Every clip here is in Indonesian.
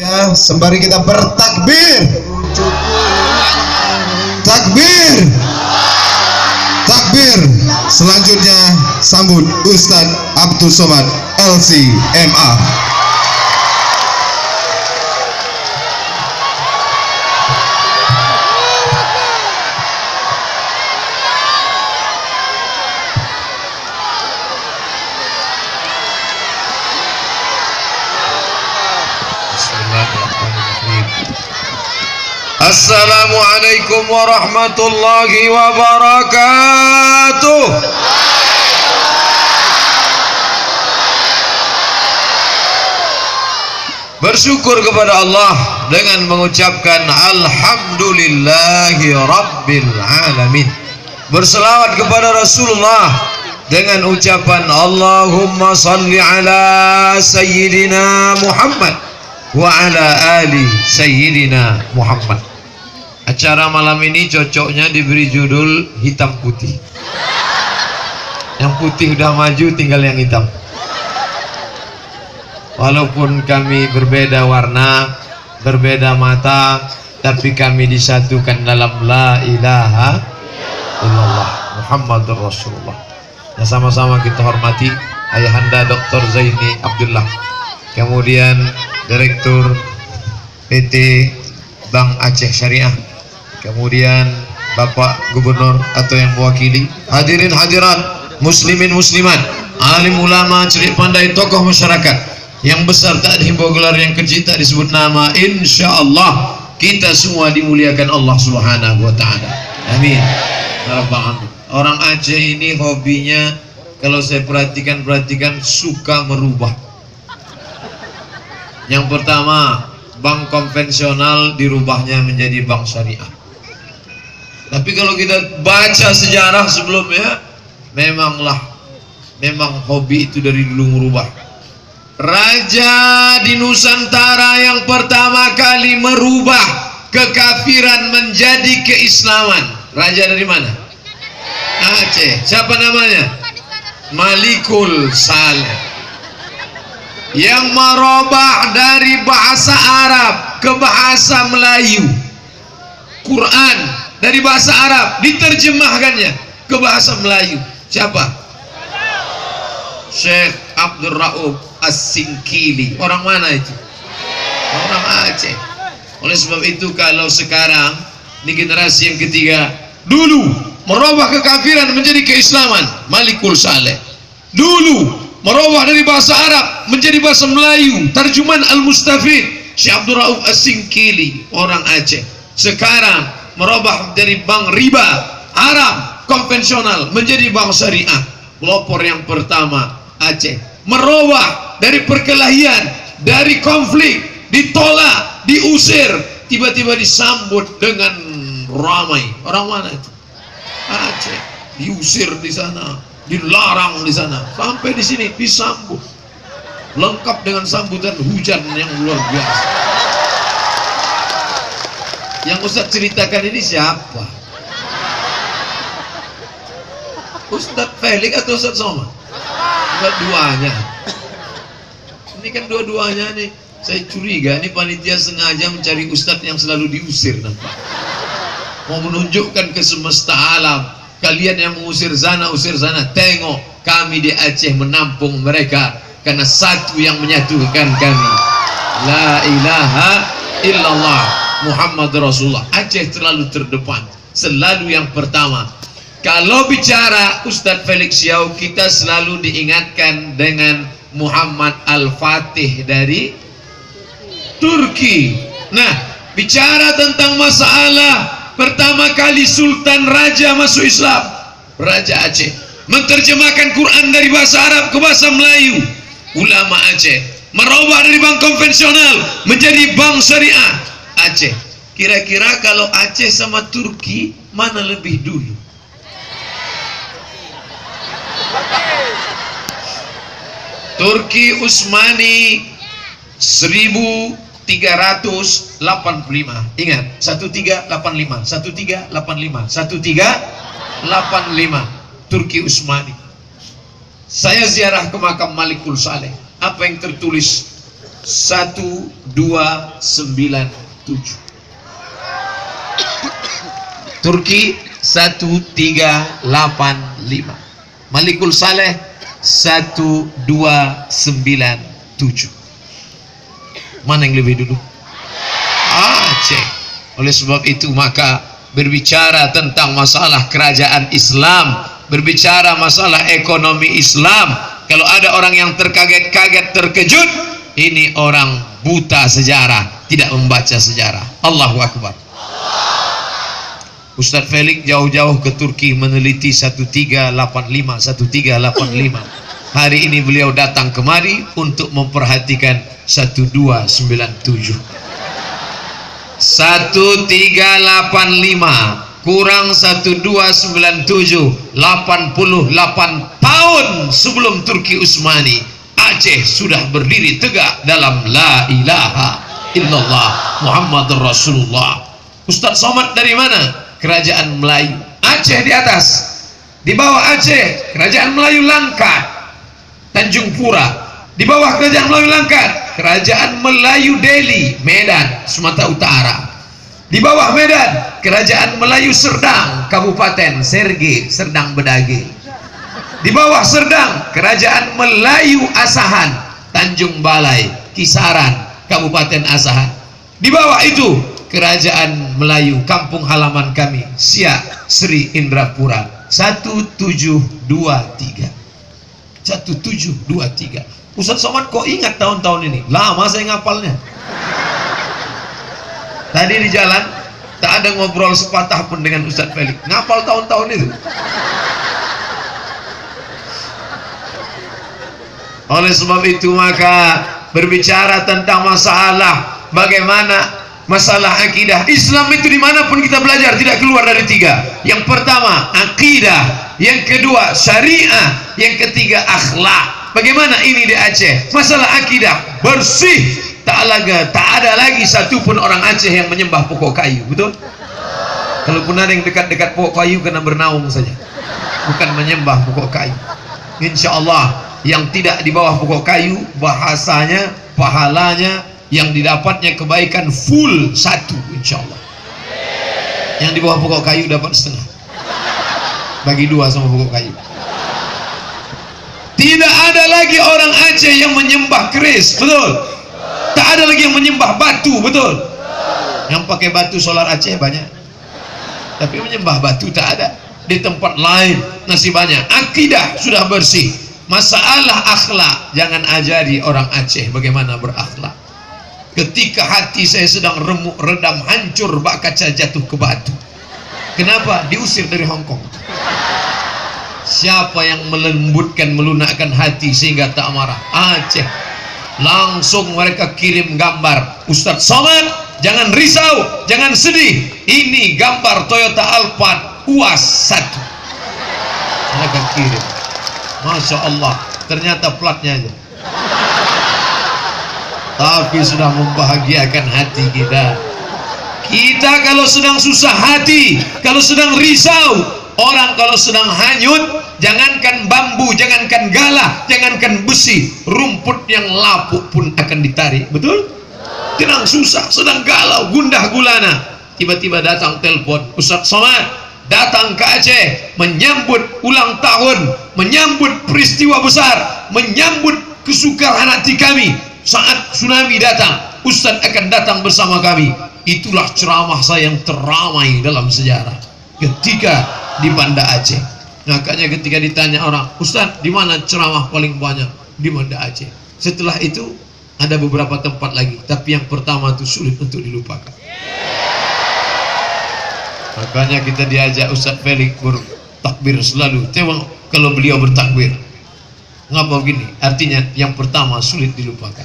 Ya, sembari kita bertakbir. Takbir. Takbir. Selanjutnya sambut Ustadz Abdul Somad LCMA. Assalamualaikum warahmatullahi wabarakatuh. Bersyukur kepada Allah dengan mengucapkan alhamdulillahi rabbil alamin. Berselawat kepada Rasulullah dengan ucapan Allahumma salli ala sayyidina Muhammad wa ala ali sayyidina Muhammad. Acara malam ini cocoknya diberi judul hitam putih. Yang putih udah maju, tinggal yang hitam. Walaupun kami berbeda warna, berbeda mata, tapi kami disatukan dalam la ilaha illallah Muhammadur Rasulullah. Yang sama-sama kita hormati Ayahanda Dr. Zaini Abdullah, kemudian Direktur PT Bank Aceh Syariah, kemudian Bapak Gubernur atau yang mewakili, hadirin hadirat, muslimin muslimat, alim ulama, celik pandai, tokoh masyarakat yang besar tak dihimbau gelar, yang kecil tak disebut nama, insya Allah kita semua dimuliakan Allah Subhanahu wa ta'ala. Amin. Orang Aceh ini hobinya, kalau saya perhatikan suka merubah. Yang pertama, bank konvensional dirubahnya menjadi bank syariah. Tapi kalau kita baca sejarah sebelumnya, memang hobi itu dari dulu merubah. Raja di Nusantara yang pertama kali merubah kekafiran menjadi keislaman, raja dari mana? Aceh. Siapa namanya? Malikul Saleh. Yang merubah dari bahasa Arab ke bahasa Melayu, Quran dari bahasa Arab diterjemahkannya ke bahasa Melayu. Siapa? Syekh Abdul Rauf As-Singkili. Orang mana itu? Orang Aceh. Oleh sebab itu, kalau sekarang di generasi yang ketiga, dulu merubah kekafiran menjadi keislaman, Malikul Saleh. Dulu merubah dari bahasa Arab menjadi bahasa Melayu, terjemahan Al-Mustafid, Syekh Abdul Rauf As-Singkili, orang Aceh. Sekarang merubah dari bank riba haram konvensional menjadi bank syariah. Pelopor yang pertama Aceh. Merubah dari perkelahian, dari konflik, ditolak, diusir, tiba-tiba disambut dengan ramai. Orang mana itu? Aceh. Diusir di sana, dilarang di sana, sampai di sini disambut, lengkap dengan sambutan hujan yang luar biasa. Yang Ustadz ceritakan ini siapa? Ustadz Felix atau Ustadz Somad? Dua-duanya. Ini kan dua-duanya nih. Saya curiga ini panitia sengaja mencari Ustadz yang selalu diusir, nampak. Mau menunjukkan ke semesta alam, kalian yang mengusir sana, usir sana. Tengok, kami di Aceh menampung mereka karena satu yang menyatukan kami, la ilaha illallah Muhammad Rasulullah. Aceh terlalu terdepan, selalu yang pertama. Kalau bicara Ustadz Felix Yau, kita selalu diingatkan dengan Muhammad Al-Fatih dari Turki. Nah, bicara tentang masalah pertama kali Sultan Raja masuk Islam, Raja Aceh, menerjemahkan Quran dari bahasa Arab ke bahasa Melayu. Ulama Aceh merubah dari bank konvensional menjadi bank syariah. Aceh. Kira-kira kalau Aceh sama Turki, mana lebih dulu? Turki Utsmani 1385. Ingat, 1385, 1385, 1385. Turki Utsmani. Saya ziarah ke makam Malikul Saleh. Apa yang tertulis? 1297. Turki 1385. Malikul Saleh 1297. Mana yang lebih dulu? Aceh. Oleh sebab itu maka berbicara tentang masalah kerajaan Islam, berbicara masalah ekonomi Islam, kalau ada orang yang terkaget-kaget, terkejut, ini orang buta sejarah, tidak membaca sejarah. Allahu Akbar. Ustadz Felix jauh-jauh ke Turki meneliti 1385. Hari ini beliau datang kemari untuk memperhatikan 1297. 1385 kurang 1297, 88 tahun sebelum Turki Utsmani, Aceh sudah berdiri tegak dalam la ilaha illallah Muhammadur Rasulullah. Ustadz Somad dari mana? Kerajaan Melayu. Aceh di atas, di bawah Aceh kerajaan Melayu Langkat, Tanjung Pura. Di bawah kerajaan Melayu Langkat kerajaan Melayu Delhi, Medan, Sumatera Utara. Di bawah Medan kerajaan Melayu Serdang, Kabupaten Serge, Serdang Bedage. Di bawah Serdang kerajaan Melayu Asahan, Tanjung Balai, Kisaran, Kabupaten Asahan. Di bawah itu kerajaan Melayu kampung halaman kami, Siak, Sri Indrapura. 1723. 1723. Ustadz Somad kok ingat tahun-tahun ini? Lama saya ngapalnya. Tadi di jalan tak ada ngobrol sepatah pun dengan Ustadz Felix, ngapal tahun-tahun itu. Oleh sebab itu maka berbicara tentang masalah bagaimana masalah akidah Islam itu dimanapun kita belajar tidak keluar dari tiga. Yang pertama akidah, yang kedua syariah, yang ketiga akhlak. Bagaimana ini di Aceh? Masalah akidah bersih, tak ada lagi satupun orang Aceh yang menyembah pokok kayu, betul? Kalaupun ada yang dekat-dekat pokok kayu kena bernaung saja, bukan menyembah pokok kayu. Insya Allah yang tidak di bawah pokok kayu, bahasanya pahalanya yang didapatnya kebaikan full 1, insya Allah. Yang di bawah pokok kayu dapat setengah, bagi 2 sama pokok kayu. Tidak ada lagi orang Aceh yang menyembah keris, betul? Tak ada lagi yang menyembah batu, betul? Yang pakai batu solar Aceh banyak, tapi menyembah batu tak ada. Di tempat lain masih banyak. Akidah sudah bersih. Masalah akhlak, jangan ajari orang Aceh bagaimana berakhlak. Ketika hati saya sedang remuk, redam, hancur, bak kaca jatuh ke batu. Kenapa? Diusir dari Hongkong. Siapa yang melembutkan, melunakkan hati sehingga tak marah? Aceh. Langsung mereka kirim gambar. Ustadz Somad, jangan risau, jangan sedih. Ini gambar Toyota Alphard UAS 1. Mereka kirim. Masya Allah, ternyata platnya aja. Tapi sudah membahagiakan hati kita. Kita kalau sedang susah hati, kalau sedang risau, orang kalau sedang hanyut, jangankan bambu, jangankan galah, jangankan besi, rumput yang lapuk pun akan ditarik, betul? Tenang susah, sedang galau, gundah gulana, tiba-tiba datang telepon, Ustadz Somad datang ke Aceh menyambut ulang tahun, menyambut peristiwa besar, menyambut kesukaran hati kami. Saat tsunami datang, Ustadz akan datang bersama kami. Itulah ceramah saya yang teramai dalam sejarah ketika di Banda Aceh. Makanya ketika ditanya orang, Ustadz di mana ceramah paling banyak? Di Banda Aceh. Setelah itu ada beberapa tempat lagi, tapi yang pertama itu sulit untuk dilupakan. Makanya kita diajak Ustadz Felix bertakbir selalu. Tengok kalau beliau bertakbir, ngapa begini? Artinya yang pertama sulit dilupakan.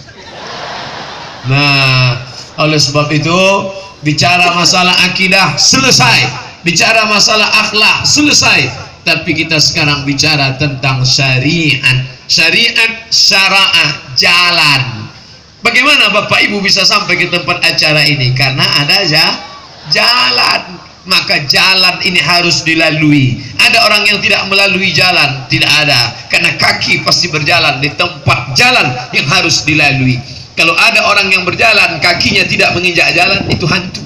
Nah, oleh sebab itu bicara masalah akidah selesai, bicara masalah akhlak selesai, tapi kita sekarang bicara tentang syariat. Syariat, syara'ah, jalan. Bagaimana Bapak Ibu bisa sampai ke tempat acara ini? Karena ada jalan. Maka jalan ini harus dilalui. Ada orang yang tidak melalui jalan? Tidak ada. Karena kaki pasti berjalan di tempat jalan yang harus dilalui. Kalau ada orang yang berjalan kakinya tidak menginjak jalan, itu hantu.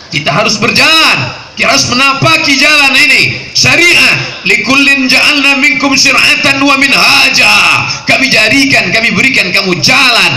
Kita harus berjalan, kita harus menapaki jalan ini. Syariah, likullin ja'alna minkum syir'atan wa minhaja. Kami jadikan, kami berikan kamu jalan.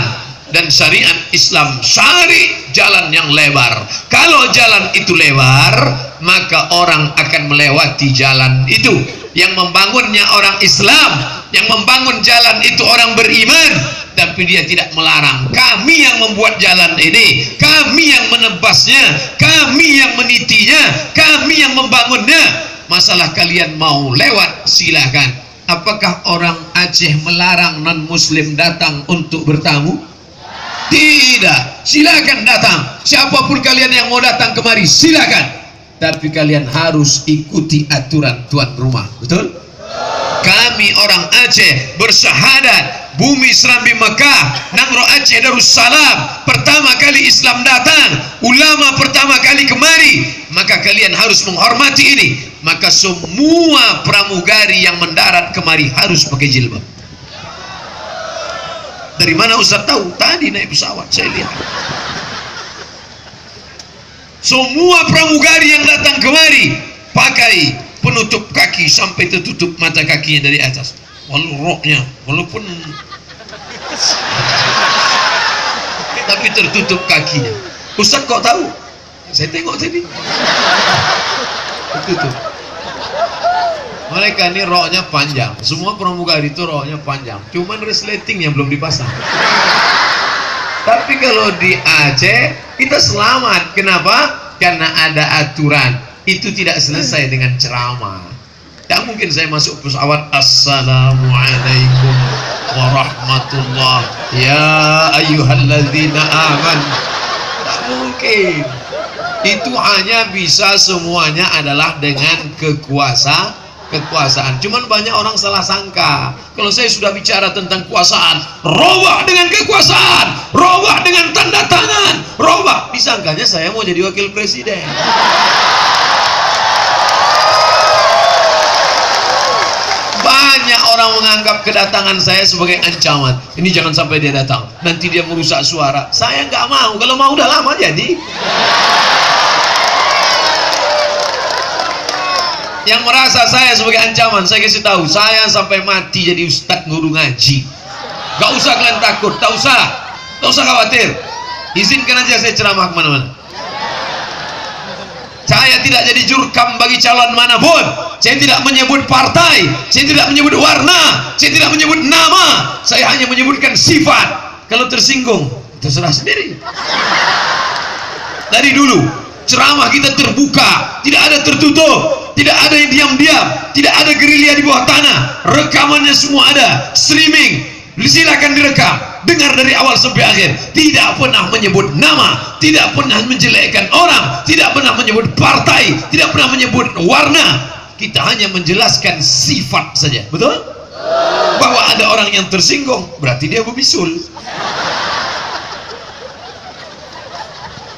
Dan syariat Islam syari jalan yang lebar. Kalau jalan itu lebar, maka orang akan melewati jalan itu. Yang membangunnya orang Islam, yang membangun jalan itu orang beriman, tapi dia tidak melarang. Kami yang membuat jalan ini, kami yang menebasnya, kami yang menitinya, kami yang membangunnya. Masalah kalian mau lewat, silakan. Apakah orang Aceh melarang non muslim datang untuk bertamu? Tidak, silakan datang. Siapapun kalian yang mau datang kemari, silakan. Tapi kalian harus ikuti aturan tuan rumah. Betul? Kami orang Aceh bersyahadat, bumi Serambi Mekah, Nangro Aceh Darussalam, pertama kali Islam datang, ulama pertama kali kemari, maka kalian harus menghormati ini. Maka semua pramugari yang mendarat kemari harus pakai jilbab. Dari mana Ustaz tahu? Tadi naik pesawat saya lihat. Semua pramugari yang datang kemari pakai penutup kaki sampai tertutup mata kakinya dari atas. Walaupun tapi tertutup kakinya. Ustaz kok tahu? Saya tengok tadi. Tertutup. Mereka ini roknya panjang. Semua pramugari itu roknya panjang. Cuman resleting yang belum dipasang. Tapi kalau di Aceh kita selamat. Kenapa? Karena ada aturan. Itu tidak selesai dengan ceramah. Tak mungkin saya masuk pesawat Assalamualaikum warahmatullah ya ayyuhalladzina amanu. Tak mungkin. Itu hanya bisa semuanya adalah dengan kekuasaan. Cuman banyak orang salah sangka. Kalau saya sudah bicara tentang kekuasaan, robah dengan kekuasaan, robah dengan tanda tangan, robah, disangkanya saya mau jadi wakil presiden. Banyak orang menganggap kedatangan saya sebagai ancaman. Ini jangan sampai dia datang, nanti dia merusak suara. Saya nggak mau. Kalau mau udah lama jadi. Yang merasa saya sebagai ancaman, saya kasih tahu, saya sampai mati jadi ustadz guru ngaji. Gak usah kalian takut, tak usah khawatir. Izinkan aja saya ceramah kemana-mana. Saya tidak jadi jurkam bagi calon manapun. Saya tidak menyebut partai, saya tidak menyebut warna, saya tidak menyebut nama. Saya hanya menyebutkan sifat. Kalau tersinggung, terserah sendiri. Dari dulu ceramah kita terbuka, tidak ada tertutup, tidak ada yang diam-diam, tidak ada gerilya di bawah tanah. Rekamannya semua ada, streaming, silakan direkam, dengar dari awal sampai akhir. Tidak pernah menyebut nama, tidak pernah menjelekkan orang, tidak pernah menyebut partai, tidak pernah menyebut warna. Kita hanya menjelaskan sifat saja. Betul? Bahwa ada orang yang tersinggung, berarti dia berbisul.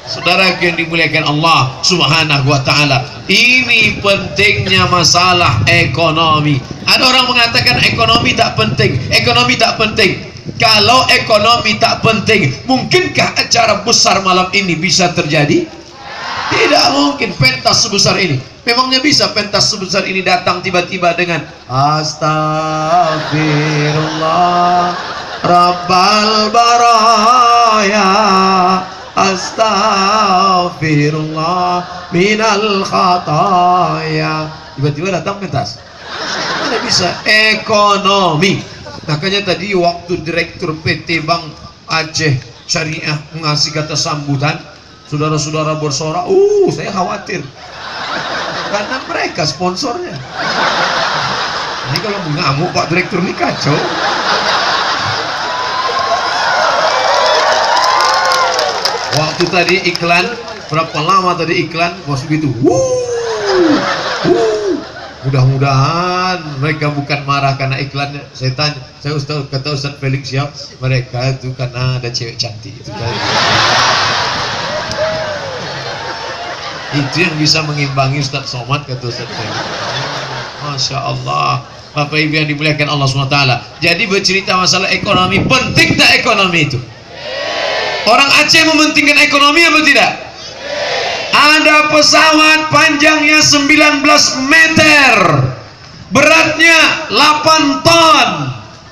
Saudara yang dimuliakan Allah Subhanahu wa ta'ala, ini pentingnya masalah ekonomi. Ada orang mengatakan ekonomi tak penting, ekonomi tak penting. Kalau ekonomi tak penting, mungkinkah acara besar malam ini bisa terjadi? Tidak mungkin. Pentas sebesar ini, memangnya bisa pentas sebesar ini datang tiba-tiba dengan Astagfirullah Rabbal Baraya, Astaghfirullah minal khataya. Tiba-tiba datang pentas. Mana bisa? Ekonomi. Makanya tadi waktu Direktur PT Bank Aceh Syariah mengasih kata sambutan, saudara-saudara bersorak, saya khawatir. Karena mereka sponsornya. Ini kalau mengamuk Pak Direktur ini kacau. Waktu tadi iklan, berapa lama tadi iklan, masuk gitu. Mudah-mudahan mereka bukan marah karena iklannya. Saya tanya, kata Ustaz Felix siap, mereka itu karena ada cewek cantik. Itu yang bisa mengimbangi Ustaz Somad, kata Ustaz Felix. Masya Allah. Bapak Ibu yang dimuliakan Allah SWT. Jadi bercerita masalah ekonomi, penting tak ekonomi itu? Orang Aceh mementingkan ekonomi apa tidak? Ada pesawat panjangnya 19 meter, beratnya 8 ton,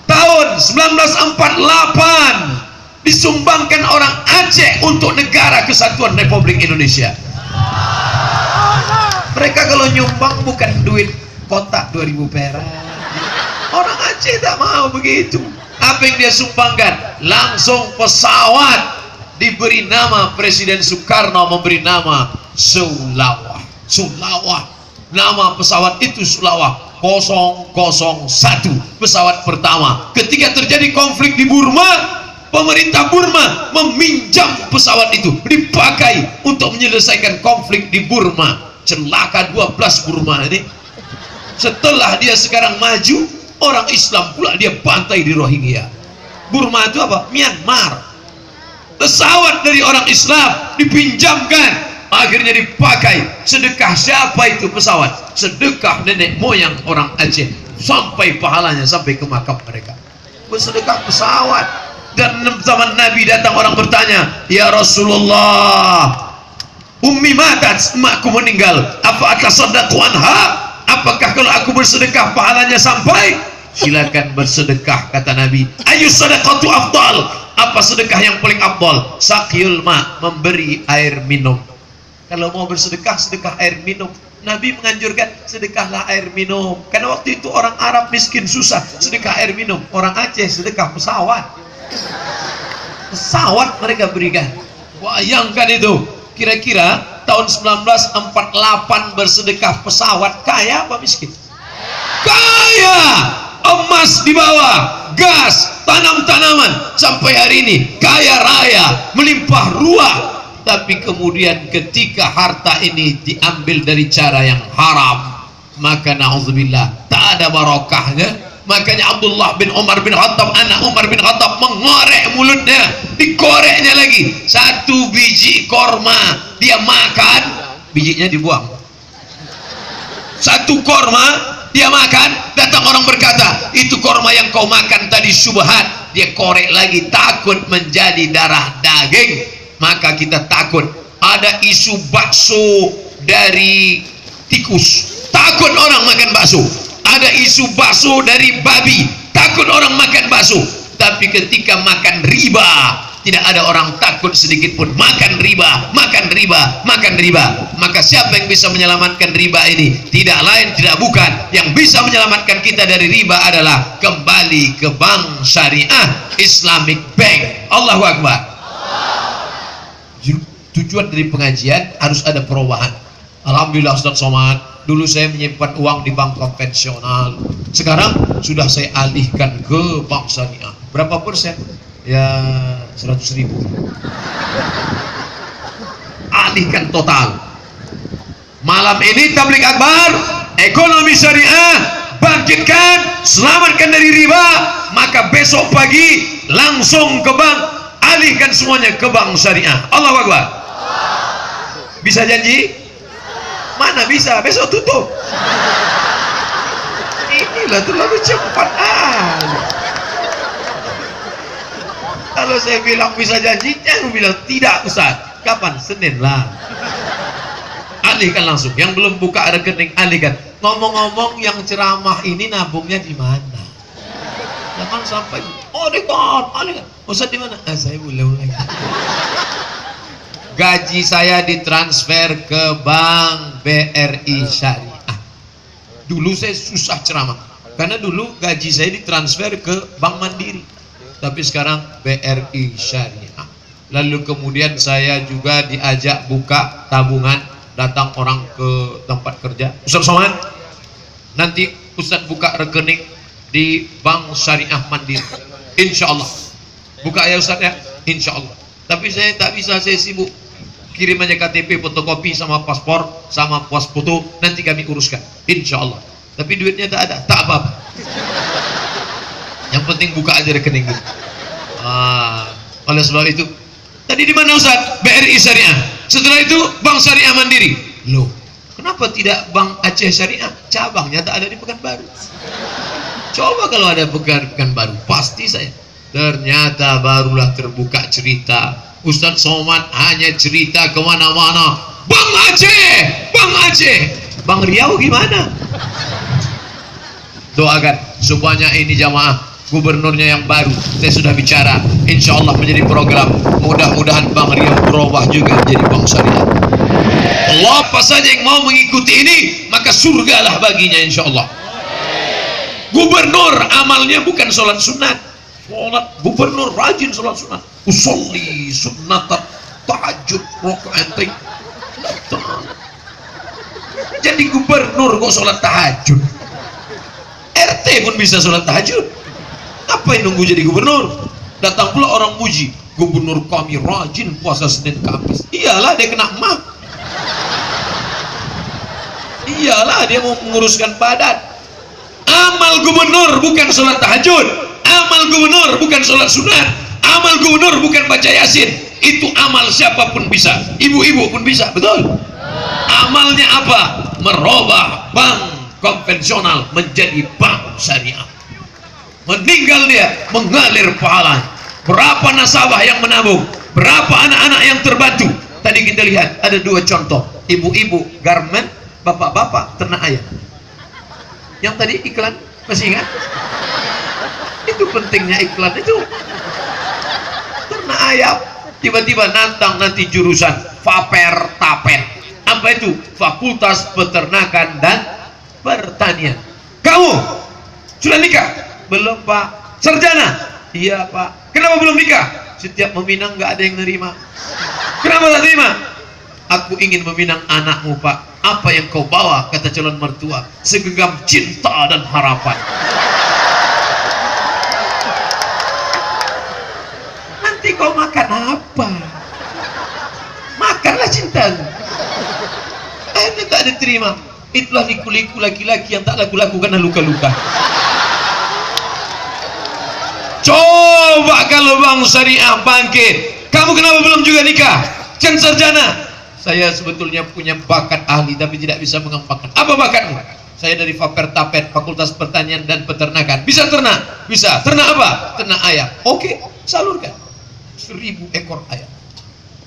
tahun 1948 disumbangkan orang Aceh untuk Negara Kesatuan Republik Indonesia. Mereka kalau nyumbang bukan duit kotak 2000 perak. Orang Aceh tak mau begitu. Apa yang dia sumbangkan? Langsung pesawat. Diberi nama Presiden Soekarno, memberi nama Sulawah. Sulawah. Nama pesawat itu Sulawah 001, pesawat pertama. Ketika terjadi konflik di Burma, pemerintah Burma meminjam pesawat itu, dipakai untuk menyelesaikan konflik di Burma. Celaka 12 Burma ini. Setelah dia sekarang maju, orang Islam pula dia bantai di Rohingya. Burma itu apa? Myanmar. Pesawat dari orang Islam dipinjamkan, akhirnya dipakai. Sedekah siapa itu pesawat? Sedekah nenek moyang orang Aceh, sampai pahalanya sampai ke makam mereka. Bersedekah pesawat. Dan zaman Nabi datang orang bertanya, ya Rasulullah, ummi matat, emakku meninggal, apa atasaddaqu anha? Apakah kalau aku bersedekah pahalanya sampai? Silakan bersedekah, kata Nabi. Ayu sadaqatu afdal? Apa sedekah yang paling afdal? Saqiyul ma, memberi air minum. Kalau mau bersedekah, sedekah air minum. Nabi menganjurkan sedekahlah air minum, karena waktu itu orang Arab miskin susah, sedekah air minum. Orang Aceh sedekah pesawat. Pesawat mereka berikan. Bayangkan itu. Kira-kira tahun 1948 bersedekah pesawat, kaya apa miskin? Kaya. Emas di bawah, gas, tanam-tanaman, sampai hari ini kaya raya, melimpah ruah. Tapi kemudian ketika harta ini diambil dari cara yang haram, maka na'udzubillah, tak ada barokahnya. Makanya Abdullah bin Umar bin Khattab, anak Umar bin Khattab, mengorek mulutnya, dikoreknya lagi. Satu biji korma dia makan, bijinya dibuang. Satu korma dia makan, datang orang berkata, itu korma yang kau makan tadi syubhat. Dia korek lagi, takut menjadi darah daging. Maka kita takut. Ada isu bakso dari tikus, takut orang makan bakso. Ada isu bakso dari babi, takut orang makan bakso. Tapi ketika makan riba, tidak ada orang takut sedikit pun. Makan riba, makan riba, makan riba. Maka siapa yang bisa menyelamatkan riba ini? Tidak lain, tidak bukan. Yang bisa menyelamatkan kita dari riba adalah kembali ke bank syariah, Islamic Bank. Allahu Akbar. Tujuan dari pengajian harus ada perubahan. Alhamdulillah Ustaz Somad, dulu saya menyimpan uang di bank konvensional. Sekarang sudah saya alihkan ke bank syariah. Berapa persen? Ya 100.000. Alihkan total. Malam ini tabligh akbar, ekonomi syariah, bangkitkan, selamatkan dari riba. Maka besok pagi langsung ke bank, alihkan semuanya ke bank syariah. Allahu Akbar. Bisa janji? Mana bisa? Besok tutup. Inilah terlalu cepat. Kalau saya bilang bisa janji, jangan bilang tidak Ustaz. Kapan? Senin lah. Alihkan langsung. Yang belum buka rekening, alihkan. Ngomong-ngomong, yang ceramah ini nabungnya di mana? Jangan sampai, oh dekat, alihkan. Ustaz di mana? Saya belum lagi. Gaji saya ditransfer ke Bank BRI Syariah. Dulu saya susah ceramah, karena dulu gaji saya ditransfer ke Bank Mandiri. Tapi sekarang BRI Syariah. Lalu kemudian saya juga diajak buka tabungan, datang orang ke tempat kerja. Ustaz Somad, nanti Ustaz buka rekening di Bank Syariah Mandiri, insya Allah. Buka ya Ustaz ya, insya Allah. Tapi saya tak bisa, saya sibuk. Kirim aja KTP, fotokopi sama paspor, sama pos foto, nanti kami uruskan, insya Allah. Tapi duitnya tak ada, tak apa-apa. Yang penting buka aja rekening gitu. Oleh sebab itu, tadi di mana Ustaz? BRI Syariah. Setelah itu Bank Syariah Mandiri. Loh, kenapa tidak Bank Aceh Syariah? Cabangnya tak ada di Pekanbaru. Coba kalau ada Pekanbaru, pasti saya. Ternyata barulah terbuka cerita. Ustadz Somad hanya cerita kemana-mana. Bang Aceh, Bang Aceh, Bang Riau gimana? Doakan supaya ini jamaah gubernurnya yang baru. Saya sudah bicara, insya Allah menjadi program. Mudah-mudahan Bang Riau berubah juga menjadi Bank Syariah. Allah apa saja yang mau mengikuti ini, maka surgalah baginya insya Allah. Gubernur amalnya bukan sholat sunat. Sholat gubernur rajin sholat sunat. Usolli sunnatat tahajud rokaatain. Jadi gubernur kok sholat tahajud. RT pun bisa sholat tahajud. Apa yang nunggu jadi gubernur? Datang pula orang muji, gubernur kami rajin puasa Senin Kamis. Iyalah dia kena emak. Iyalah dia mau menguruskan badan. Amal gubernur bukan sholat tahajud. Amal gubernur bukan sholat sunat. Amal gubernur bukan baca yasin. Itu amal siapapun bisa. Ibu-ibu pun bisa, betul? Amalnya apa? Merubah bank konvensional menjadi bank syariah. Meninggal dia, mengalir pahala. Berapa nasabah yang menabung? Berapa anak-anak yang terbantu? Tadi kita lihat ada dua contoh. Ibu-ibu garmen, bapak-bapak ternak ayam. Yang tadi iklan, masih ingat? Itu pentingnya iklan itu. Ternak ayam. Tiba-tiba nantang nanti jurusan Faper Tapen. Apa itu? Fakultas Peternakan dan Pertanian. Kamu sudah nikah? Belum Pak. Sarjana? Iya Pak. Kenapa belum nikah? Setiap meminang nggak ada yang nerima. Kenapa tak terima? Aku ingin meminang anakmu Pak. Apa yang kau bawa? Kata calon mertua. Segenggam cinta dan harapan. Nanti kau makan apa? Makanlah cinta. Ini tak diterima. Itulah liku-liku laki-laki yang tak laku-laku karena luka-luka. Coba kalau Bank Syariah bangkit. Kamu kenapa belum juga nikah? Kan sarjana. Saya sebetulnya punya bakat ahli tapi tidak bisa mengembangkan. Apa bakatmu? Saya dari Faper Tapet, Fakultas Pertanian dan Peternakan. Bisa ternak? Bisa. Ternak apa? Ternak ayam. Oke, salurkan. 1000 ekor ayam.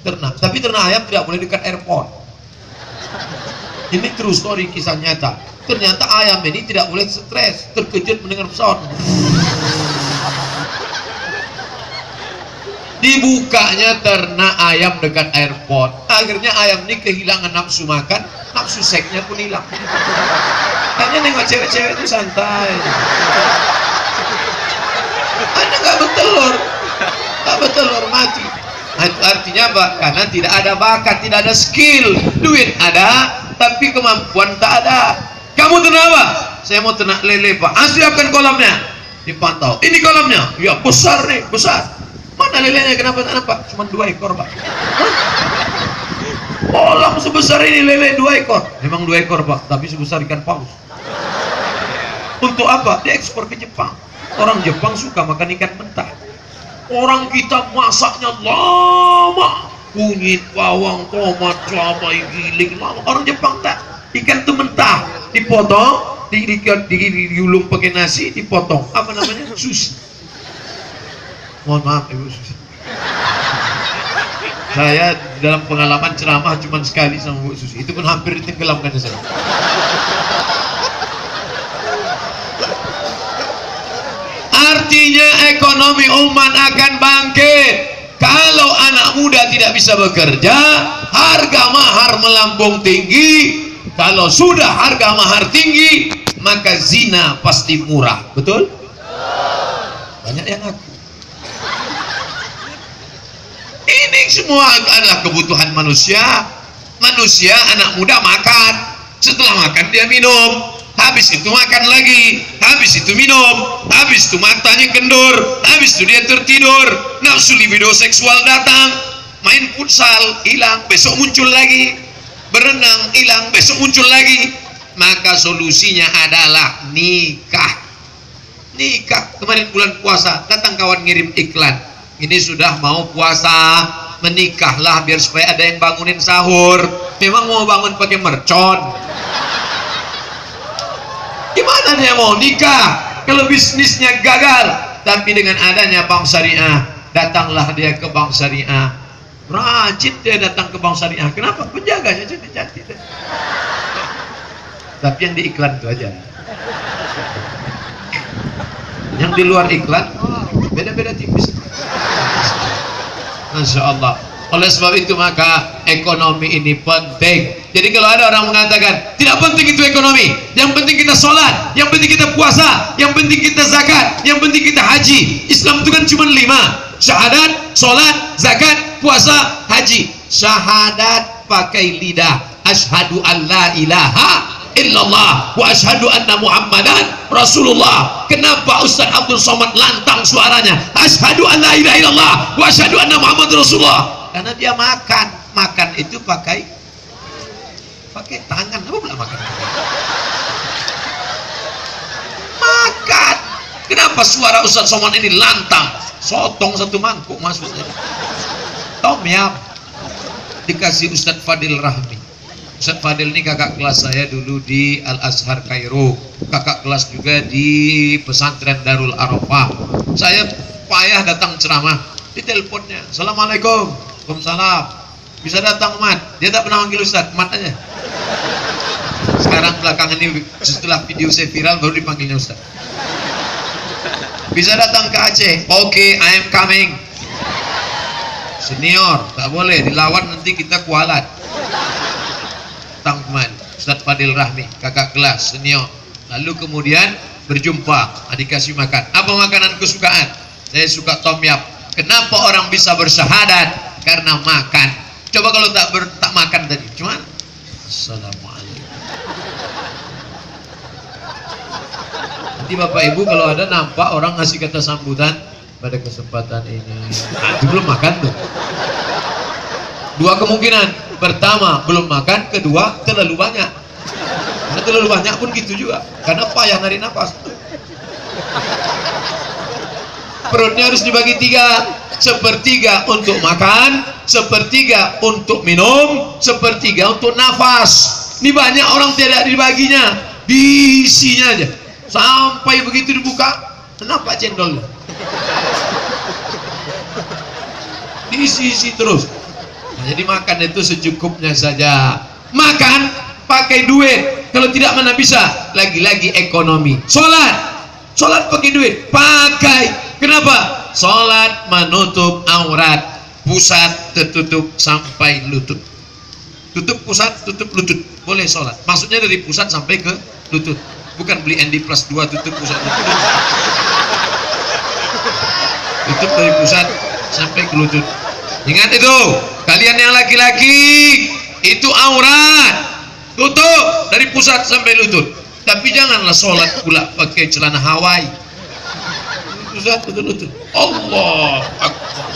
Ternak. Tapi ternak ayam tidak boleh dekat airport. Ini true story, kisah nyata. Ternyata ayam ini tidak boleh stres, terkejut mendengar pesawat. Dibukanya ternak ayam dekat airport. Akhirnya ayam ini kehilangan nafsu makan, nafsu seksnya pun hilang. Hanya nengok cewek-cewek itu santai. Anda nggak bertelur, mati. Nah, itu artinya apa? Karena tidak ada bakat, tidak ada skill. Duit ada, tapi kemampuan tak ada. Kamu ternak apa? Saya mau ternak lele Pak. Siapkan kolamnya. Dipantau. Ini kolamnya. Ya besar nih, besar. Mana lelenya? Kenapa tak nampak? Cuma 2 ekor Pak. Kolam sebesar ini lele 2 ekor. Memang 2 ekor Pak, tapi sebesar ikan paus. Untuk apa? Diekspor ke Jepang. Orang Jepang suka makan ikan mentah. Orang kita masaknya lama. Kunyit, bawang, tomat, cabai, giling lama. Orang Jepang tak. Ikan itu mentah, dipotong, digulung pakai nasi, dipotong. Apa namanya? Sushi. Mohon maaf Ibu Susi. Saya dalam pengalaman ceramah cuma sekali sama Bu Susi. Itu pun hampir ditenggelamkan saya. Artinya ekonomi umat akan bangkit kalau anak muda tidak bisa bekerja. Harga mahar melambung tinggi. Kalau sudah harga mahar tinggi, maka zina pasti murah. Betul? Banyak yang ngaku. Ini semua adalah kebutuhan manusia. Manusia, anak muda makan. Setelah makan dia minum. Habis itu makan lagi. Habis itu minum. Habis itu matanya kendur. Habis itu dia tertidur. Nafsu libido seksual datang. Main futsal, hilang. Besok muncul lagi. Berenang, hilang. Besok muncul lagi. Maka solusinya adalah nikah. Nikah. Kemarin bulan puasa datang kawan ngirim iklan. Ini sudah mau puasa, menikahlah biar supaya ada yang bangunin sahur. Memang mau bangun pakai mercon? Gimana dia mau nikah kalau bisnisnya gagal? Tapi dengan adanya bank syariah, datanglah dia ke bank syariah. Rajin dia datang ke bank syariah. Kenapa? Penjaganya cantik-cantik. Tapi yang di iklan itu aja. Yang di luar iklan beda-beda tipis. Masya Allah. Oleh sebab itu maka ekonomi ini penting. Jadi kalau ada orang mengatakan tidak penting itu ekonomi, yang penting kita sholat, yang penting kita puasa, yang penting kita zakat, yang penting kita haji. Islam itu kan cuma 5: syahadat, sholat, zakat, puasa, haji. Syahadat pakai lidah, asyhadu an la ilaha illallah wa asyhadu anna muhammadan rasulullah. Kenapa Ustaz Abdul Somad lantang suaranya asyhadu an la ilaha illallah wa asyhadu anna muhammadan rasulullah? Karena dia makan itu pakai tangan. Apa pula makan? Makan. Kenapa suara Ustaz Somad ini lantang? Sotong satu mangkuk maksudnya. Tom yam dikasih Ustaz Fadil Rahmi. Ustaz Fadil ini kakak kelas saya dulu di Al-Azhar Kairo, kakak kelas juga di pesantren Darul Arafah. Saya payah datang ceramah, di teleponnya, assalamualaikum, waalaikumsalam, bisa datang Mat. Dia tak pernah manggil Ustaz, Mat aja. Sekarang belakangan ini setelah video saya viral baru dipanggilnya Ustaz. Bisa datang ke Aceh, oke, I am coming. Senior, tak boleh dilawan, nanti kita kualat. Tangkuman Ustaz Fadil Rahmi, kakak kelas senior. Lalu kemudian berjumpa, dikasih makan. Apa makanan kesukaan? Saya suka tom yam. Kenapa orang bisa bersyahadat? Karena makan. Coba kalau tak makan tadi, cuman assalamualaikum. Nanti Bapak Ibu kalau ada nampak orang ngasih kata sambutan pada kesempatan ini, itu belum makan tuh. Dua kemungkinan. Pertama, belum makan. Kedua, terlalu banyak. Karena terlalu banyak pun gitu juga. Karena payah narik nafas. Perutnya harus dibagi 3. Sepertiga untuk makan, sepertiga untuk minum, sepertiga untuk nafas. Ini banyak orang tidak dibaginya. Diisinya aja. Sampai begitu dibuka, kenapa cendolnya? Diisi-isi terus. Jadi makan itu secukupnya saja. Makan pakai duit. Kalau tidak mana bisa. Lagi-lagi ekonomi. Sholat pakai duit. Pakai. Kenapa? Sholat menutup aurat. Pusat tertutup sampai lutut. Tutup pusat, tutup lutut. Boleh sholat. Maksudnya dari pusat sampai ke lutut. Bukan beli ND plus 2 tutup pusat lutut. Tutup dari pusat sampai ke lutut. Ingat itu, kalian yang laki-laki itu aurat, tutup dari pusat sampai lutut. Tapi janganlah sholat pula pakai celana Hawaii. Pusat lutut. Allah Akbar.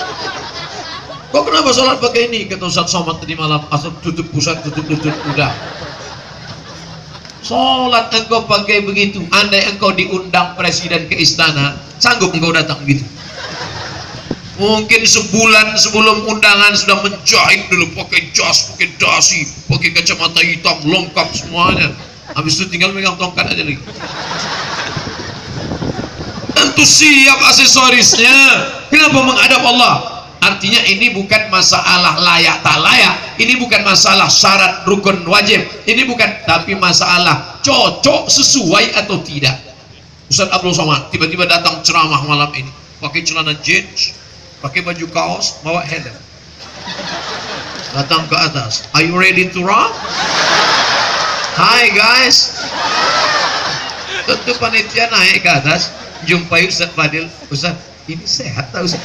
Kok kenapa sholat pakai ini? Kata Ustaz Somad tadi malam, asal tutup pusat, tutup lutut, udah. Sholat engkau pakai begitu. Andai engkau diundang presiden ke istana, sanggup engkau datang begitu? Mungkin sebulan sebelum undangan sudah menjahit dulu, pakai jas, pakai dasi, pakai kacamata hitam, lengkap semuanya. Habis itu tinggal megang tongkat aja lagi. Tentu siap aksesorisnya. Kenapa menghadap Allah? Artinya ini bukan masalah layak tak layak, ini bukan masalah syarat rukun wajib, ini bukan, tapi masalah cocok sesuai atau tidak. Ustaz Abdul Somad tiba-tiba datang ceramah malam ini, pakai celana jeans, pakai baju kaos, bawa helm, datang ke atas. Are you ready to rock? Hi guys. Tentu panitia naik ke atas, jumpai Ustaz Fadil. Ustaz, ini sehat tak Ustaz?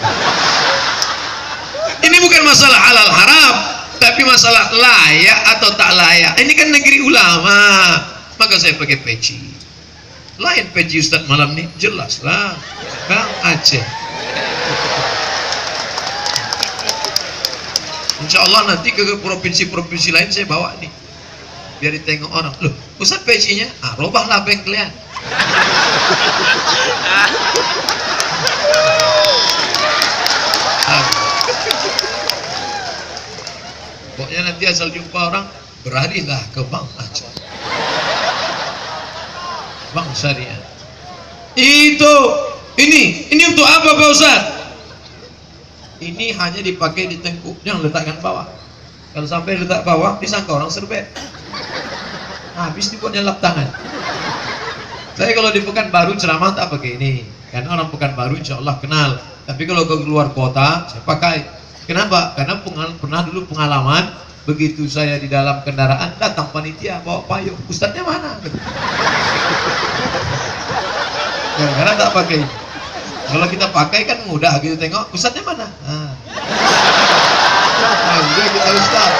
Ini bukan masalah halal haram, tapi masalah layak atau tak layak. Ini kan negeri ulama. Maka saya pakai peci. Lain peci Ustaz malam ini, jelas lah, Bang Aceh. Insya Allah nanti ke provinsi-provinsi lain saya bawa nih, biar ditengok orang. Loh, Ustaz pecinya, robahlah bengkelian. Pokoknya nanti asal jumpa orang, berlarilah ke Bank Aceh, Bank Syariah. Itu Ini untuk apa Pak Ustaz? Ini hanya dipakai di tengkuk, jangan letakkan bawah. Kalau sampai letak bawah, disangka orang serbet. Habis dibuatnya lap tangan. Saya kalau di Pekanbaru ceramah tak pakai ini, karena orang Pekanbaru insya Allah kenal. Tapi kalau ke luar kota, saya pakai. Kenapa? Karena pernah dulu pengalaman, begitu saya di dalam kendaraan, datang panitia bawa payung, ustadznya mana? Karena tak pakai. Kalau kita pakai kan mudah gitu, tengok ustadznya mana? Nah, udah kita ustaz.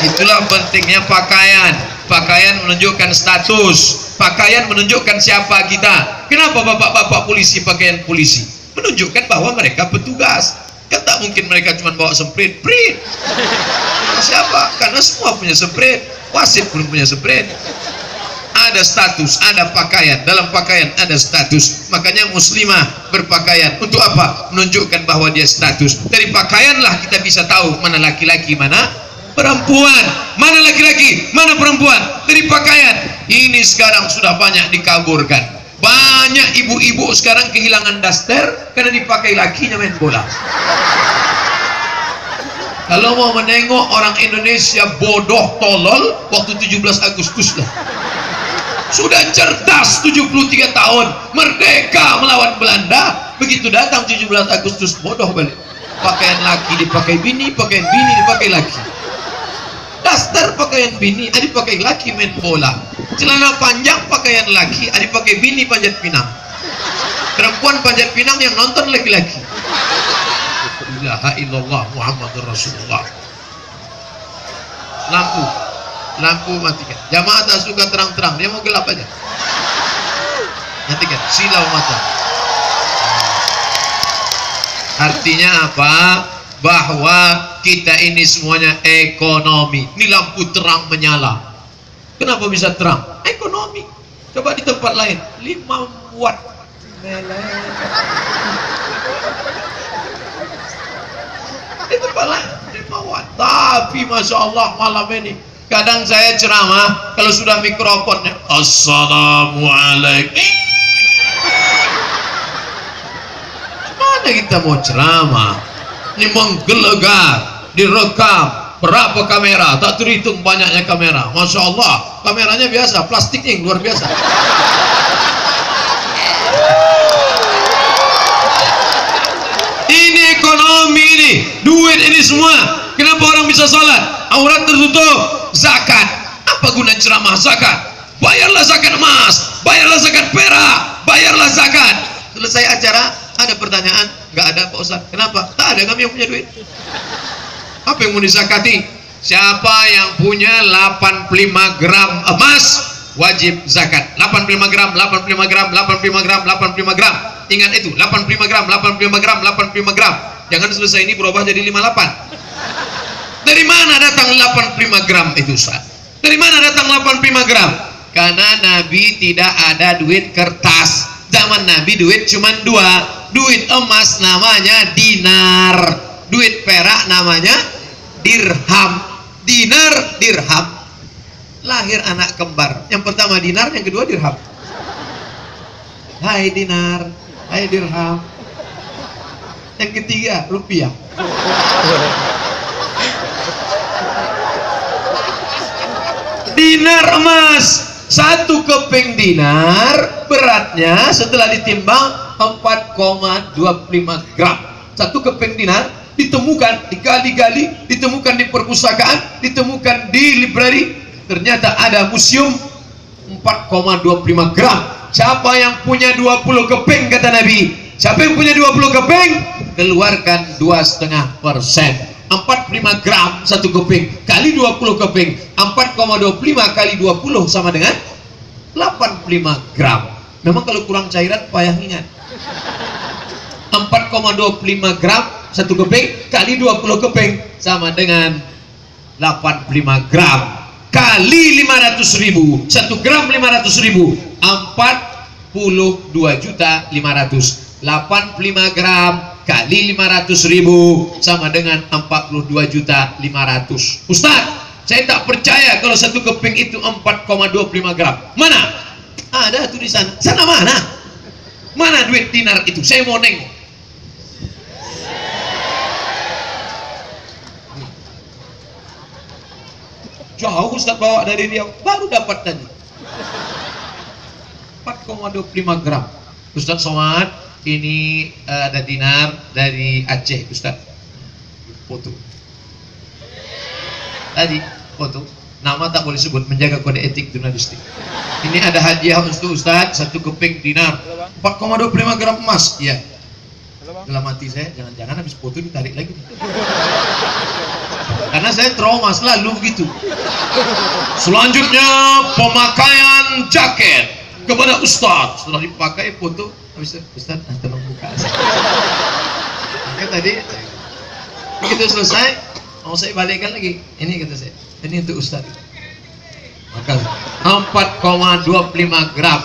Itulah pentingnya pakaian. Pakaian menunjukkan status. Pakaian menunjukkan siapa kita. Kenapa bapak-bapak polisi pakaian polisi? Menunjukkan bahwa mereka petugas. Kan tak mungkin mereka cuma bawa sprint, print. Siapa? Karena semua punya sprint. Wasit pun punya sprint. Ada status, ada pakaian. Dalam pakaian ada status. Makanya muslimah berpakaian untuk apa? Menunjukkan bahwa dia status. Dari pakaianlah kita bisa tahu mana laki-laki, mana perempuan. Mana laki-laki, mana perempuan. Dari pakaian. Ini sekarang sudah banyak dikaburkan. Banyak ibu-ibu sekarang kehilangan daster karena dipakai lakinya main bola. Kalau mau menengok orang Indonesia bodoh tolol waktu 17 Agustus lah. Sudah cerdas 73 tahun, merdeka melawan Belanda, begitu datang 17 Agustus bodoh balik. Pakaian laki dipakai bini, pakaian bini dipakai laki. Daster pakaian bini, dipakai laki main bola. Celana panjang pakaian laki, dipakai bini panjat pinang. Perempuan panjat pinang yang nonton laki-laki. La ilaha illallah Muhammadur Rasulullah. Lampu matikan. Jamaah tak suka terang-terang, dia mau gelap aja. Matikan, silau mata. Artinya apa? Bahwa kita ini semuanya ekonomi. Ini lampu terang menyala. Kenapa bisa terang? Ekonomi. Coba di tempat lain 5 watt. Di tempat lain 5 watt. Tapi Masya Allah malam ini kadang saya ceramah, kalau sudah mikrofonnya Assalamualaikum, mana kita mau ceramah? Ini menggelegar, direkam, berapa kamera, tak terhitung banyaknya kamera. Masya Allah, kameranya biasa, plastiknya yang luar biasa. Ini ekonomi ini, duit ini semua. Kenapa orang bisa sholat? Aurat tertutup. Zakat, apa guna ceramah zakat? Bayarlah zakat emas, bayarlah zakat perak, bayarlah zakat. Selesai acara, ada pertanyaan? Nggak ada Pak Ustaz. Kenapa? Tak ada, kami yang punya duit. Apa yang mau dizakati? Siapa yang punya 85 gram emas wajib zakat. 85 gram, 85 gram, 85 gram, 85 gram. Ingat itu, 85 gram, 85 gram, 85 gram. Jangan selesai ini berubah jadi 58. Dari mana datang 85 gram itu Ustaz? Dari mana datang 85 gram? Karena Nabi tidak ada duit kertas. Zaman Nabi duit cuma 2. Duit emas namanya dinar, duit perak namanya dirham. Dinar, dirham. Lahir anak kembar. Yang pertama dinar, yang kedua dirham. Hai dinar, hai dirham. Yang ketiga rupiah. Dinar emas, 1 keping dinar beratnya setelah ditimbang 4,25 gram. 1 keping dinar ditemukan, digali-gali, ditemukan di perpustakaan, ditemukan di library. Ternyata ada museum 4,25 gram. Siapa yang punya 20 keping kata Nabi? Siapa yang punya 20 keping? Keluarkan 2,5%. 45 gram 1 keping kali 20 keping, 4,25 kali 20 sama dengan 85 gram. Memang kalau kurang cairan payah ingat. 4,25 gram 1 keping kali 20 keping sama dengan 85 gram kali 500.000. 1 gram 500.000, 42.500.000. 85 gram kali 500.000 sama dengan 42.500.000. Ustaz, saya tak percaya kalau 1 keping itu 4,25 gram. Mana? Ada tuh di sana. Sana mana? Mana duit dinar itu? Saya mau nengok. Jauh Ustaz bawa dari Riau, baru dapat tadi 4,25 gram. Ustaz Somad, ini ada dinar dari Aceh Ustaz. Foto tadi, foto. Nama tak boleh sebut, menjaga kode etik jurnalistik. Ini ada hadiah untuk Ustaz, 1 keping dinar, 4,25 gram emas. Iya. Dalam hati saya, jangan-jangan habis foto ditarik lagi. Karena saya trauma selalu begitu. Selanjutnya pemakaian jaket kepada Ustaz. Setelah dipakai foto, habis Ustaz tolong buka. Oke, tadi begitu selesai, mau saya balikkan lagi. Ini kata saya, ini untuk Ustaz. Maka 4,25 gram.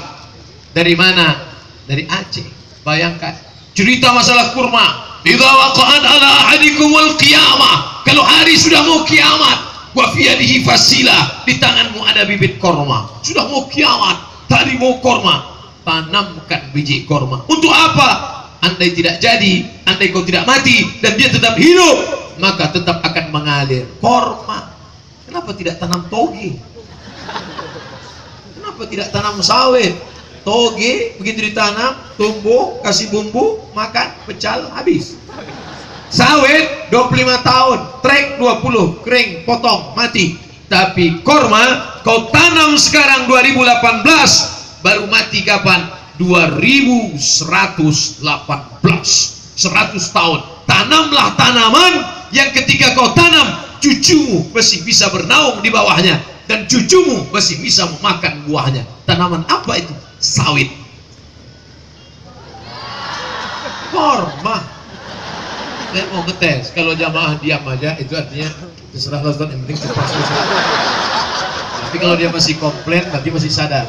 Dari mana? Dari Aceh. Bayangkan cerita masalah kurma. Idza waqa'at ala ahadikumul qiyamah, kalau hari sudah mau kiamat, wa fi yadihi fasila, di tanganmu ada bibit korma. Sudah mau kiamat, tadi mau korma, tanamkan biji korma. Untuk apa? Andai tidak jadi, andai kau tidak mati dan dia tetap hidup, maka tetap akan mengalir korma. Kenapa tidak tanam toge? Kenapa tidak tanam sawit? Toge begitu ditanam, tumbuh, kasih bumbu, makan, pecal, habis. Sawit 25 tahun, trek 20, kering, potong, mati. Tapi korma kau tanam sekarang 2018, baru mati kapan? 2118. 100 tahun. Tanamlah tanaman yang ketika kau tanam, cucumu masih bisa bernaung di bawahnya dan cucumu masih bisa memakan buahnya. Tanaman apa itu? Sawit. Korma. Saya mau ngetes, kalau jamaah diam aja itu artinya terserah Ustaz, yang penting cepat selesai. Tapi kalau dia masih komplain berarti masih sadar.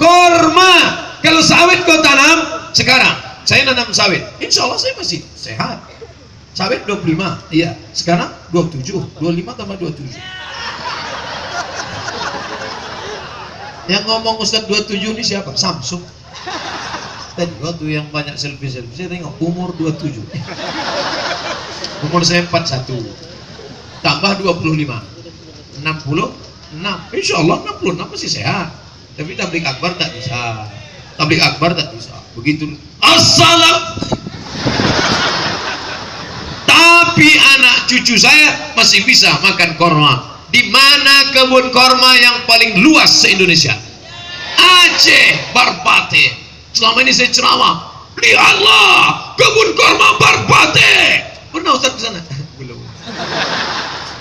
Korma, kalau sawit kau tanam sekarang, saya nanam sawit, insya Allah saya masih sehat. Sawit 25, iya. Sekarang 27, 25 tambah 27. Yang ngomong Ustaz 27 ini siapa? Samsung. Tadi waktu yang banyak selfie-selfie, saya tengok umur 27. Umur saya 41. Tambah 25. 66. Insya Allah 66 masih sehat. Tapi tablik akbar tak bisa. Tablik akbar tak bisa. Begitu. Assalam. Tapi anak cucu saya masih bisa makan korma. Di mana kebun korma yang paling luas se-Indonesia? Aceh, Barbate. Selama ini saya ceramah, lihatlah kebun korma Barbate. Pernah Ustaz ke sana? Belum.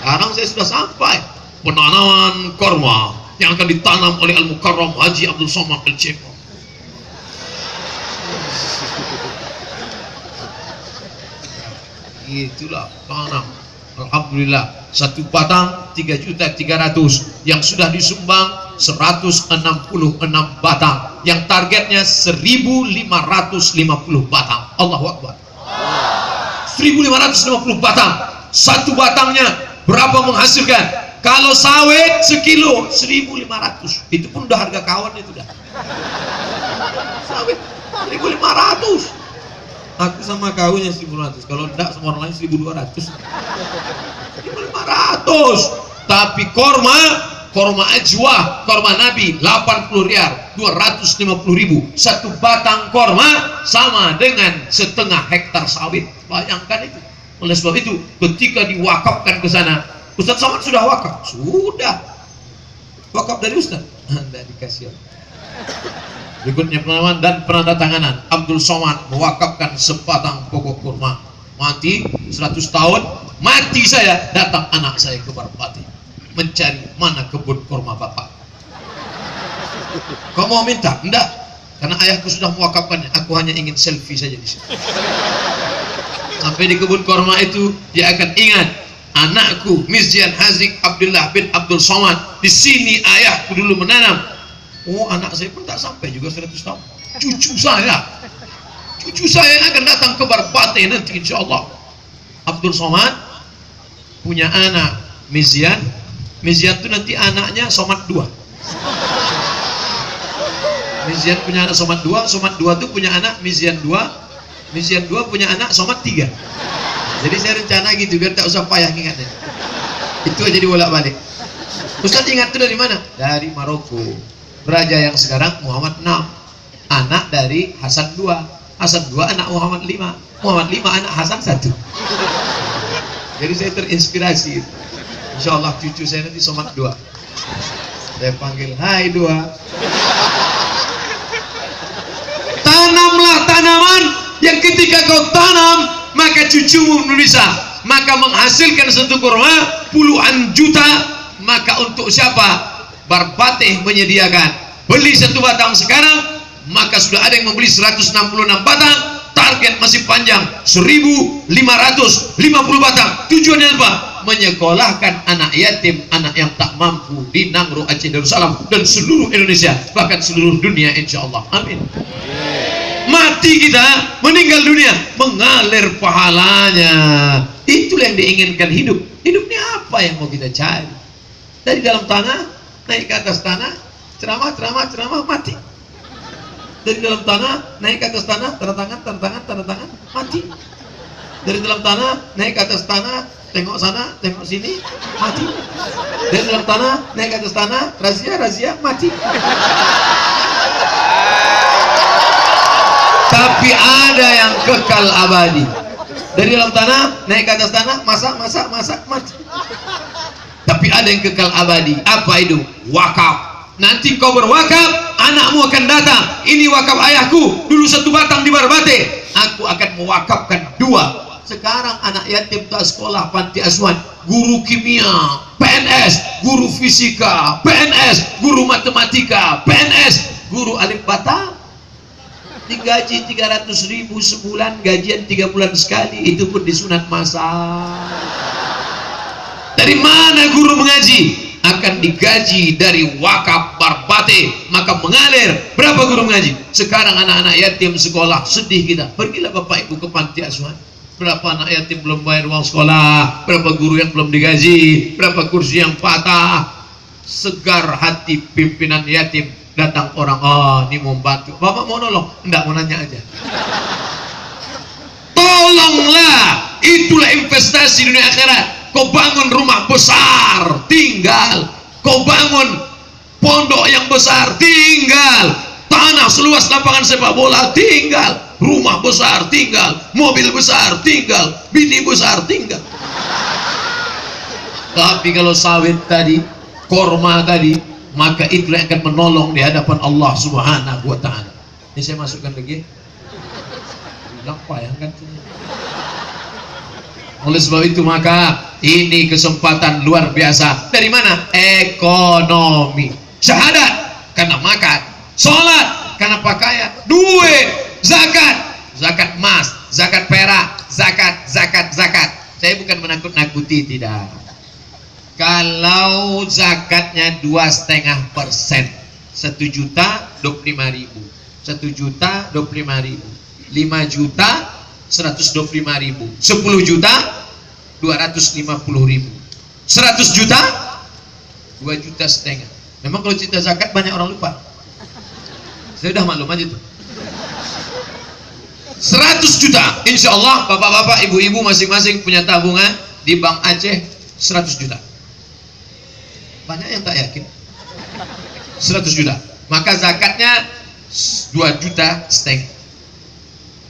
Sekarang saya sudah sampai penanaman korma yang akan ditanam oleh Al-Mukarram Haji Abdul Somad Al-Ceko. Itulah tanam. Alhamdulillah, 1 batang 3.300.000 yang sudah disumbang 166 batang, yang targetnya 1.550 batang. Allahu Akbar. 1.550 batang. 1 batangnya berapa menghasilkan? Kalau sawit sekilo 1.500, itu pun udah harga kawan itu dah. Sawit 1.500. Aku sama kawinnya 1.500. Kalau enggak sama orang lain 1.200. 1.500. Tapi korma ajwa, korma Nabi 80 rial, 250.000. 1 batang korma sama dengan setengah hektar sawit. Bayangkan itu. Oleh sebab itu, ketika diwakafkan ke sana, Ustaz Somad sudah wakaf? Sudah. Wakaf dari Ustaz? Anda dikasih. Berikutnya penanaman dan penandatanganan. Abdul Somad mewakafkan sebatang pokok kurma. Mati 100 tahun, mati saya, datang anak saya ke Barbate mencari mana kebun kurma bapak. Kau mau minta? Enggak, karena ayahku sudah mewakafkannya. Aku hanya ingin selfie saja di sini. Sampai di kebun kurma itu dia akan ingat, anakku Mizjan Hazik Abdullah bin Abdul Somad, di sini ayahku dulu menanam. Oh, anak saya pun tak sampai juga 100 tahun. Cucu saya yang akan datang ke Barbate nanti insya Allah. Abdul Somad punya anak Mizjan itu nanti anaknya Somad 2. Mizian punya anak somat 2, somat 2 tuh punya anak Mizian 2, Mizian 2 punya anak somat 3. Jadi saya rencana gitu biar tak usah payah ingatnya. Itu aja dibolak-balik. Ustaz ingat itu dari mana? Dari Maroko. Raja yang sekarang Muhammad 6, anak dari Hasan 2, Hasan 2 anak Muhammad 5, Muhammad 5 anak Hasan 1. Jadi saya terinspirasi. Insya Allah cucu saya nanti somat 2. Saya panggil, hai 2. Tanamlah tanaman yang ketika kau tanam maka cucumu bisa, maka menghasilkan satu kurma puluhan juta. Maka untuk siapa? Barbateh menyediakan, beli satu batang sekarang, maka sudah ada yang membeli 166 batang. Target masih panjang, 1550 batang. Tujuannya apa? Menyekolahkan anak yatim, anak yang tak mampu di Nangro, Aceh Darussalam, dan seluruh Indonesia, bahkan seluruh dunia, insya Allah. Amin. Mati kita, meninggal dunia, mengalir pahalanya. Itulah yang diinginkan hidup. Hidup ini apa yang mau kita cari? Dari dalam tanah naik ke atas tanah, ceramah, mati. Dari dalam tanah naik ke atas tanah, tanda tangan, mati. Dari dalam tanah naik ke atas tanah, tengok sana, tengok sini, mati. Dari dalam tanah naik ke atas tanah, razia, mati. Tapi ada yang kekal abadi. Dari dalam tanah naik ke atas tanah, masak, mati. Tapi ada yang kekal abadi. Apa itu? Wakaf. Nanti kau berwakaf, anakmu akan datang. Ini wakaf ayahku, dulu satu batang di Barbate. Aku akan mewakafkan 2. Sekarang anak yatim tak sekolah panti asuhan, guru kimia, PNS, guru fisika, PNS, guru matematika, PNS, guru alif bata. Digaji 300.000 sebulan, gajian 3 bulan sekali, itu pun disunat masal. Dari mana guru mengaji? Akan digaji dari wakaf Barbate, maka mengalir. Berapa guru mengaji? Sekarang anak-anak yatim sekolah, sedih kita. Pergilah bapak ibu ke panti asuhan. Berapa anak yatim belum bayar uang sekolah, berapa guru yang belum digaji, berapa kursi yang patah. Segar hati pimpinan yatim. Datang orang, oh ini mau bantu, bapak mau nolong? Enggak, mau nanya aja. Tolonglah, itulah investasi dunia akhirat. Kau bangun rumah besar, tinggal. Kau bangun pondok yang besar, tinggal. Tanah seluas lapangan sepak bola, tinggal. Rumah besar, tinggal. Mobil besar, tinggal. Bini besar, tinggal. Tapi kalau sawit tadi, korma tadi, maka itulah yang akan menolong di hadapan Allah Subhanahu wa ta'ala. Ini saya masukkan lagi. Bilang payah kan? Oleh sebab itu maka ini kesempatan luar biasa. Dari mana? Ekonomi. Syahadat karena makan, sholat karena pakaian, duit, zakat emas, zakat perak, zakat. Saya bukan menakut-nakuti, tidak. Kalau zakatnya 2,5%, 1.025.000, 1.025.000, 5 juta 125.000, 10 juta 250.000, 100 juta 2,5 juta. Memang kalau cerita zakat banyak orang lupa. Saya udah maklum aja tuh. 100 juta, insya Allah bapak-bapak, ibu-ibu masing-masing punya tabungan di Bank Aceh 100 juta. Banyak yang tak yakin. 100 juta. Maka zakatnya 2,5 juta.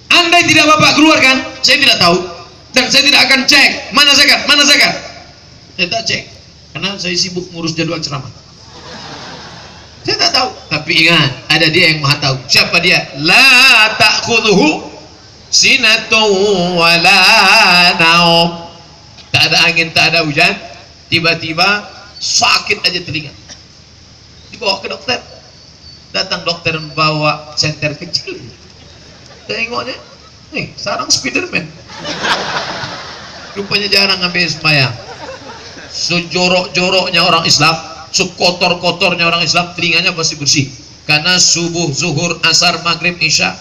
Andai tidak bapak keluarkan, saya tidak tahu, dan saya tidak akan cek mana zakat. Saya tak cek karena saya sibuk ngurus jadwal ceramah. Saya tak tahu. Tapi ingat, ada dia yang maha tahu. Siapa dia? La ta'khudhuhu sinatun wala naum. Tak ada angin, tak ada hujan, tiba-tiba sakit aja telinga, dibawa ke dokter. Datang dokter membawa senter kecil. Tengoknya, nih sarang Spiderman. Rupanya jarang ambil sembahyang. Sejorok-joroknya orang Islam, sekotor-kotornya orang Islam, telinganya masih bersih. Karena subuh, zuhur, asar, maghrib, isya.